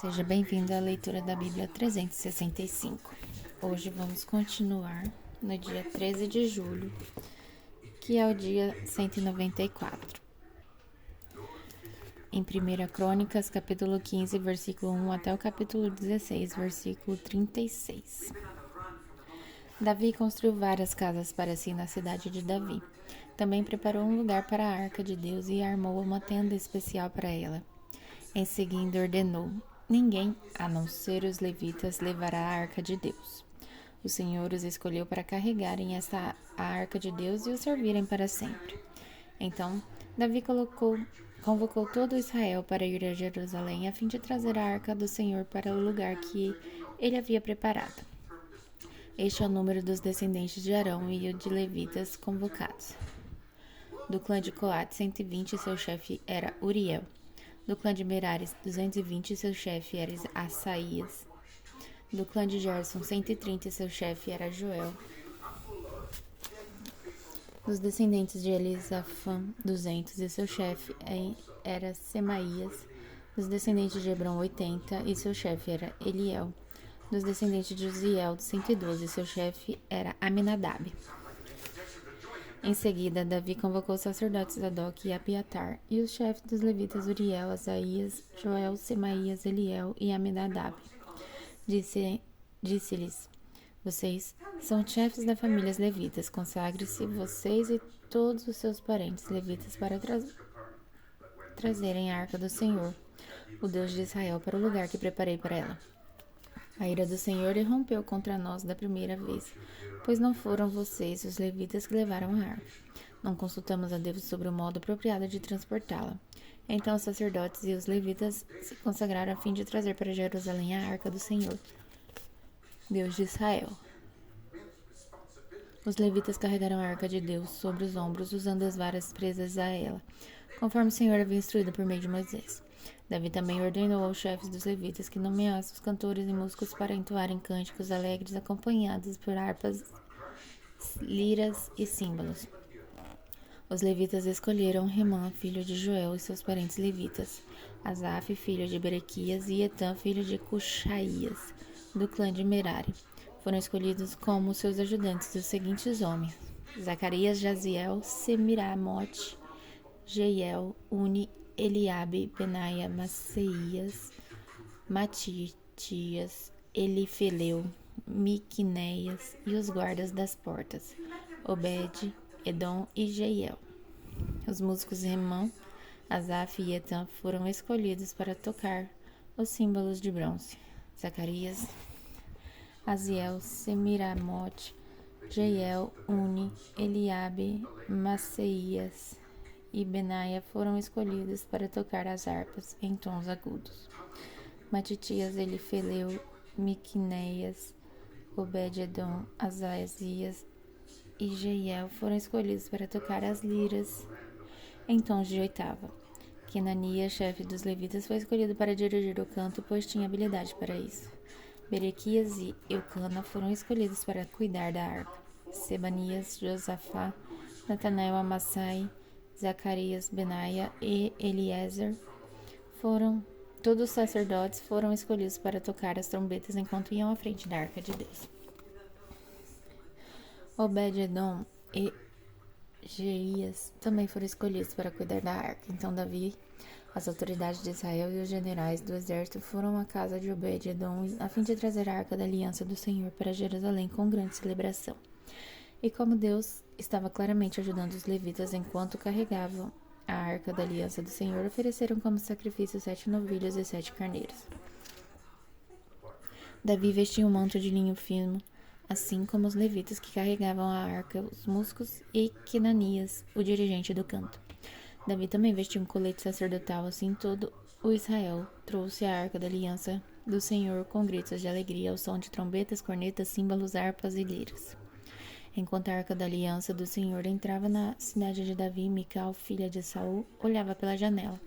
Seja bem-vindo à leitura da Bíblia 365. Hoje vamos continuar no dia 13 de julho, que é o dia 194. Em 1 Crônicas, capítulo 15, versículo 1 até o capítulo 16, versículo 36. Davi construiu várias casas para si na cidade de Davi. Também preparou um lugar para a arca de Deus e armou uma tenda especial para ela. Em seguida ordenou: ninguém, a não ser os levitas, levará a arca de Deus. O Senhor os escolheu para carregarem a arca de Deus e o servirem para sempre. Então, Davi convocou todo Israel para ir a Jerusalém a fim de trazer a arca do Senhor para o lugar que ele havia preparado. Este é o número dos descendentes de Arão e o de levitas convocados. Do clã de Coate, 120, seu chefe era Uriel. Do clã de Merares, 220, seu chefe era Assaías. Do clã de Gerson, 130, seu chefe era Joel. Dos descendentes de Elisafã, 200, e seu chefe era Semaías. Dos descendentes de Hebron, 80, e seu chefe era Eliel. Dos descendentes de Uziel, 112, e seu chefe era Aminadab. Em seguida, Davi convocou os sacerdotes Zadok e Abiatar, e os chefes dos levitas Uriel, Asaías, Joel, Semaías, Eliel e Aminadab. Disse-lhes: vocês são chefes das famílias levitas, consagre-se vocês e todos os seus parentes levitas para trazerem a arca do Senhor, o Deus de Israel, para o lugar que preparei para ela. A ira do Senhor irrompeu contra nós da primeira vez, pois não foram vocês, os levitas, que levaram a arca. Não consultamos a Deus sobre o modo apropriado de transportá-la. Então os sacerdotes e os levitas se consagraram a fim de trazer para Jerusalém a arca do Senhor, Deus de Israel. Os levitas carregaram a arca de Deus sobre os ombros, usando as varas presas a ela, conforme o Senhor havia instruído por meio de Moisés. Davi também ordenou aos chefes dos levitas que nomeassem os cantores e músicos para entoarem cânticos alegres acompanhados por harpas, liras e símbolos. Os levitas escolheram Remã, filho de Joel, e seus parentes levitas, Asaf, filho de Berequias, e Etã, filho de Cuxaías, do clã de Merari. Foram escolhidos como seus ajudantes os seguintes homens: Zacarias, Jaziel, Semiramote, Jeiel, Uni, Eliabe, Benaia, Maceias, Matitias, Elifeleu, Miquineias e os guardas das portas, Obed, Edom e Jeiel. Os músicos Remã, Asaf e Etã foram escolhidos para tocar os símbolos de bronze. Zacarias, Aziel, Semiramote, Jeiel, Uni, Eliabe, Maceias e Benaia foram escolhidos para tocar as harpas em tons agudos. Matitias, Elifeleu, Miquineias, Obed-edom, Azazias e Jeiel foram escolhidos para tocar as liras em tons de oitava. Kenania, chefe dos levitas, foi escolhido para dirigir o canto, pois tinha habilidade para isso. Berequias e Eucana foram escolhidos para cuidar da arca. Sebanias, Josafá, Natanael, Amassai, Zacarias, Benaia e Eliezer todos os sacerdotes foram escolhidos para tocar as trombetas enquanto iam à frente da arca de Deus. Obed-edom e Jeias também foram escolhidos para cuidar da arca. Então Davi, as autoridades de Israel e os generais do exército foram à casa de Obed-edom a fim de trazer a arca da aliança do Senhor para Jerusalém com grande celebração. E como Deus estava claramente ajudando os levitas enquanto carregavam a arca da aliança do Senhor, ofereceram como sacrifício 7 novilhos e 7 carneiros. Davi vestia um manto de linho fino, assim como os levitas que carregavam a arca, os músicos e Kenanias, o dirigente do canto. Davi também vestiu um colete sacerdotal, assim todo o Israel trouxe a arca da aliança do Senhor com gritos de alegria, ao som de trombetas, cornetas, símbolos, harpas e liras. Enquanto a arca da aliança do Senhor entrava na cidade de Davi, Mical, filha de Saul, olhava pela janela.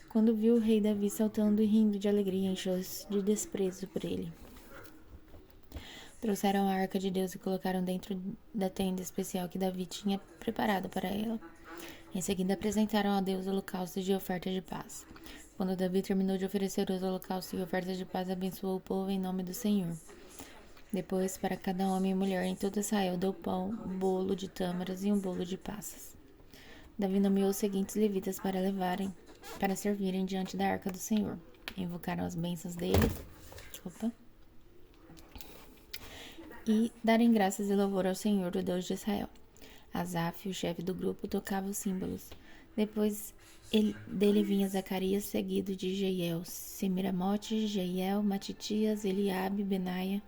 Quando viu o rei Davi saltando e rindo de alegria, encheu-se de desprezo por ele. Trouxeram a arca de Deus e colocaram dentro da tenda especial que Davi tinha preparado para ela. Em seguida apresentaram a Deus holocaustos de oferta de paz. Quando Davi terminou de oferecer os holocaustos e ofertas de paz, abençoou o povo em nome do Senhor. Depois, para cada homem e mulher em todo Israel, deu pão, bolo de tâmaras e um bolo de passas. Davi nomeou os seguintes levitas para servirem diante da arca do Senhor. Invocaram as bênçãos dele. E darem graças e louvor ao Senhor, o Deus de Israel. Asaf, o chefe do grupo, tocava os símbolos. Depois dele vinha Zacarias, seguido de Jeiel, Semiramote, Jeiel, Matitias, Eliabe, Benaia,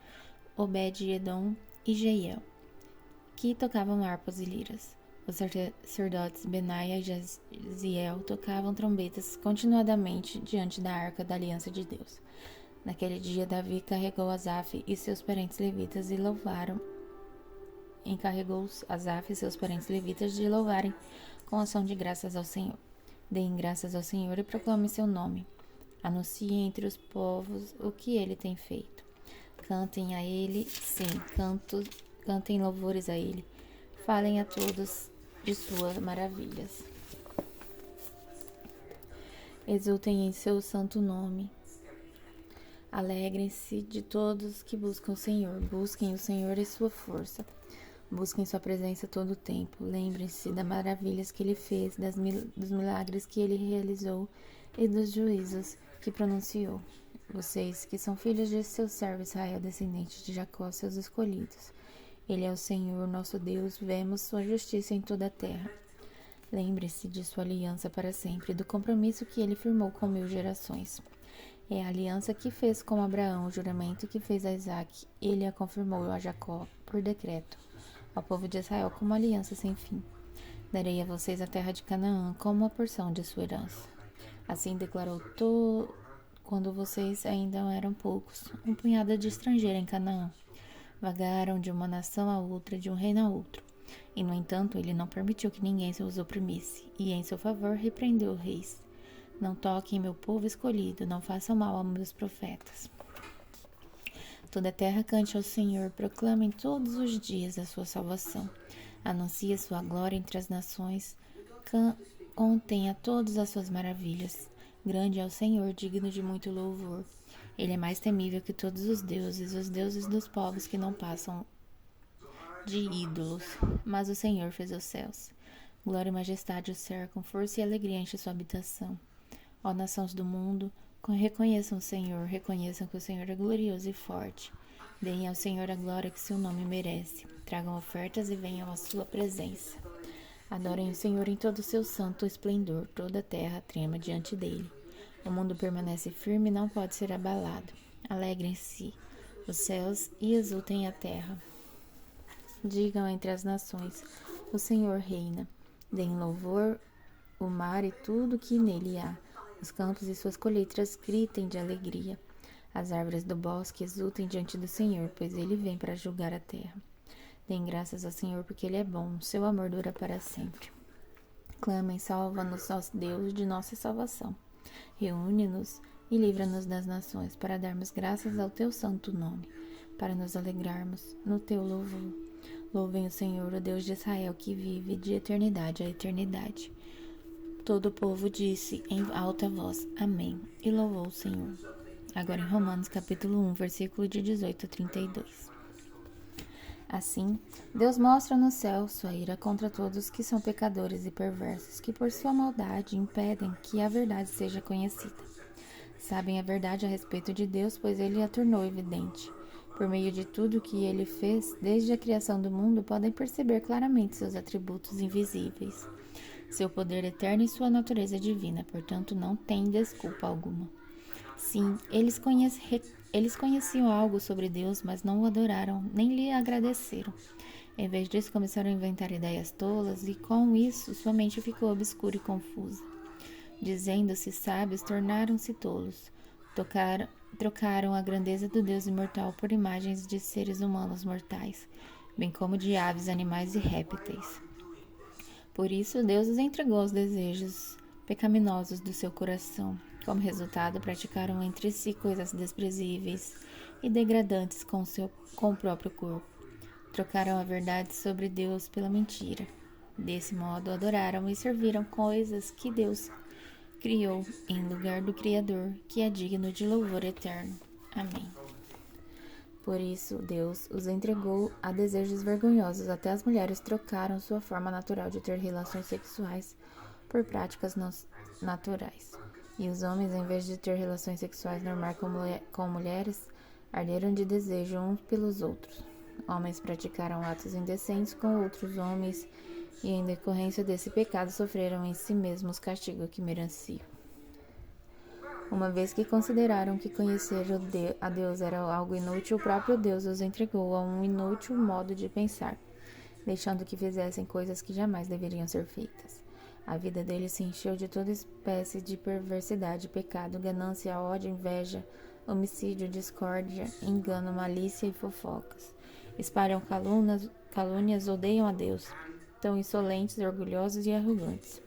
Obed-Edom e Jeiel, que tocavam harpas e liras. Os sacerdotes Benaia e Jaziel tocavam trombetas continuadamente diante da arca da aliança de Deus. Naquele dia, Davi carregou Asaf e seus parentes levitas de louvarem com ação de graças ao Senhor. Deem graças ao Senhor e proclamem seu nome. Anunciem entre os povos o que ele tem feito. Cantem a ele, cantem louvores a ele. Falem a todos de suas maravilhas. Exultem em seu santo nome. Alegrem-se de todos que buscam o Senhor. Busquem o Senhor e sua força. Busquem sua presença todo o tempo. Lembrem-se das maravilhas que ele fez, dos milagres que ele realizou e dos juízos que pronunciou. Vocês que são filhos de seu servo Israel, descendente de Jacó, seus escolhidos. Ele é o Senhor, nosso Deus, vemos sua justiça em toda a terra. Lembre-se de sua aliança para sempre, do compromisso que ele firmou com 1000 gerações. É a aliança que fez com Abraão, o juramento que fez a Isaque. Ele a confirmou a Jacó por decreto, ao povo de Israel como aliança sem fim. Darei a vocês a terra de Canaã como a porção de sua herança. Assim declarou quando vocês ainda eram poucos, um punhado de estrangeiros em Canaã. Vagaram de uma nação a outra, de um reino a outro. E, no entanto, ele não permitiu que ninguém os oprimisse, e em seu favor repreendeu reis. Não toquem meu povo escolhido, não façam mal a meus profetas. Toda a terra cante ao Senhor, proclamem todos os dias a sua salvação. Anuncie a sua glória entre as nações, contem a todos as suas maravilhas. Grande é o Senhor, digno de muito louvor. Ele é mais temível que todos os deuses dos povos que não passam de ídolos. Mas o Senhor fez os céus. Glória e majestade o cercam, força e alegria enche sua habitação. Ó nações do mundo, reconheçam o Senhor, reconheçam que o Senhor é glorioso e forte. Deem ao Senhor a glória que seu nome merece. Tragam ofertas e venham à sua presença. Adorem o Senhor em todo o seu santo esplendor, toda a terra trema diante dele. O mundo permanece firme e não pode ser abalado. Alegrem-se os céus e exultem a terra. Digam entre as nações, o Senhor reina. Deem louvor o mar e tudo que nele há. Os campos e suas colheitas gritem de alegria. As árvores do bosque exultem diante do Senhor, pois ele vem para julgar a terra. Deem graças ao Senhor, porque ele é bom, seu amor dura para sempre. Clamem, salva-nos, nosso Deus, de nossa salvação. Reúne-nos e livra-nos das nações, para darmos graças ao teu santo nome, para nos alegrarmos no teu louvor. Louvem o Senhor, o Deus de Israel, que vive de eternidade a eternidade. Todo o povo disse em alta voz, amém, e louvou o Senhor. Agora em Romanos capítulo 1, versículo de 18 a 32. Assim, Deus mostra no céu sua ira contra todos que são pecadores e perversos, que por sua maldade impedem que a verdade seja conhecida. Sabem a verdade a respeito de Deus, pois ele a tornou evidente. Por meio de tudo que ele fez, desde a criação do mundo, podem perceber claramente seus atributos invisíveis, seu poder eterno e sua natureza divina, portanto não tem desculpa alguma. Sim, eles conheciam algo sobre Deus, mas não o adoraram, nem lhe agradeceram. Em vez disso, começaram a inventar ideias tolas, e com isso sua mente ficou obscura e confusa. Dizendo-se sábios, tornaram-se tolos. Trocaram a grandeza do Deus imortal por imagens de seres humanos mortais, bem como de aves, animais e répteis. Por isso, Deus os entregou aos desejos pecaminosos do seu coração. Como resultado, praticaram entre si coisas desprezíveis e degradantes com o próprio corpo. Trocaram a verdade sobre Deus pela mentira. Desse modo, adoraram e serviram coisas que Deus criou em lugar do Criador, que é digno de louvor eterno. Amém. Por isso, Deus os entregou a desejos vergonhosos, até as mulheres trocaram sua forma natural de ter relações sexuais por práticas não naturais. E os homens, em vez de ter relações sexuais normais com mulheres, arderam de desejo uns pelos outros. Homens praticaram atos indecentes com outros homens e, em decorrência desse pecado, sofreram em si mesmos o castigo que mereciam. Uma vez que consideraram que conhecer a Deus era algo inútil, o próprio Deus os entregou a um inútil modo de pensar, deixando que fizessem coisas que jamais deveriam ser feitas. A vida deles se encheu de toda espécie de perversidade, pecado, ganância, ódio, inveja, homicídio, discórdia, engano, malícia e fofocas. Espalham calúnias, odeiam a Deus, tão insolentes, orgulhosos e arrogantes.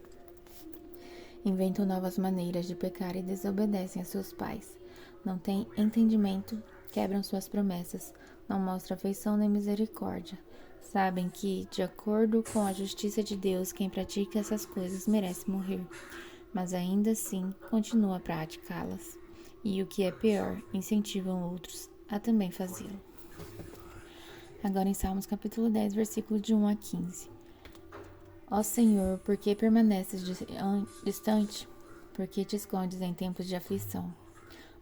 Inventam novas maneiras de pecar e desobedecem a seus pais. Não têm entendimento, quebram suas promessas, não mostram afeição nem misericórdia. Sabem que, de acordo com a justiça de Deus, quem pratica essas coisas merece morrer, mas ainda assim continua a praticá-las. E o que é pior, incentivam outros a também fazê-lo. Agora em Salmos capítulo 10, versículo de 1 a 15. Ó Senhor, por que permaneces distante? Por que te escondes em tempos de aflição?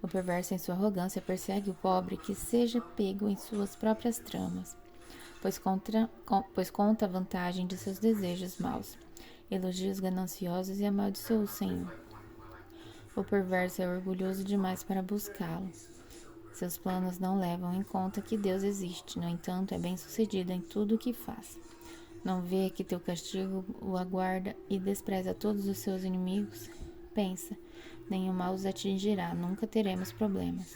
O perverso em sua arrogância persegue o pobre, que seja pego em suas próprias tramas, pois conta a vantagem de seus desejos maus. Elogia os gananciosos e amaldiçoa o Senhor. O perverso é orgulhoso demais para buscá-lo. Seus planos não levam em conta que Deus existe, no entanto, é bem-sucedido em tudo o que faz. Não vê que teu castigo o aguarda e despreza todos os seus inimigos? Pensa, nenhum mal os atingirá, nunca teremos problemas.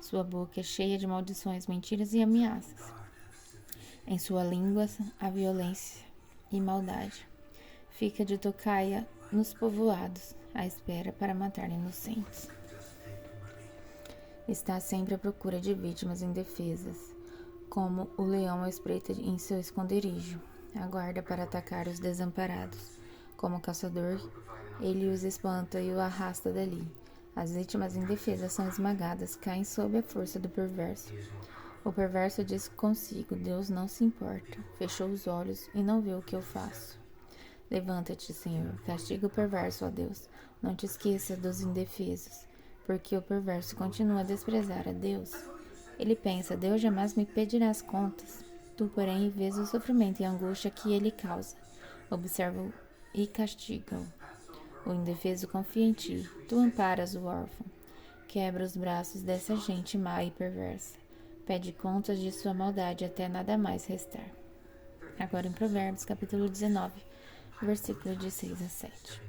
Sua boca é cheia de maldições, mentiras e ameaças. Em sua língua há violência e maldade. Fica de tocaia nos povoados, à espera para matar inocentes. Está sempre à procura de vítimas indefesas, como o leão à espreita em seu esconderijo. Aguarda para atacar os desamparados. Como caçador, ele os espanta e o arrasta dali. As vítimas indefesas são esmagadas, caem sob a força do perverso. O perverso diz consigo, Deus não se importa. Fechou os olhos e não vê o que eu faço. Levanta-te, Senhor, castiga o perverso, ó Deus. Não te esqueça dos indefesos, porque o perverso continua a desprezar a Deus. Ele pensa, Deus jamais me pedirá as contas. Tu, porém, vês o sofrimento e a angústia que ele causa. Observa-o e castiga-o. O indefeso confia em ti. Tu amparas o órfão. Quebra os braços dessa gente má e perversa. Pede contas de sua maldade até nada mais restar. Agora em Provérbios, capítulo 19, versículo de 6 a 7.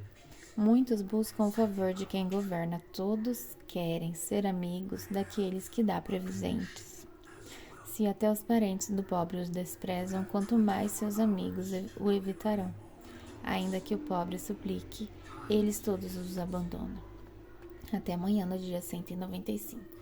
Muitos buscam o favor de quem governa. Todos querem ser amigos daqueles que dá presentes. Se até os parentes do pobre os desprezam, quanto mais seus amigos o evitarão. Ainda que o pobre suplique, eles todos os abandonam. Até amanhã, no dia 195.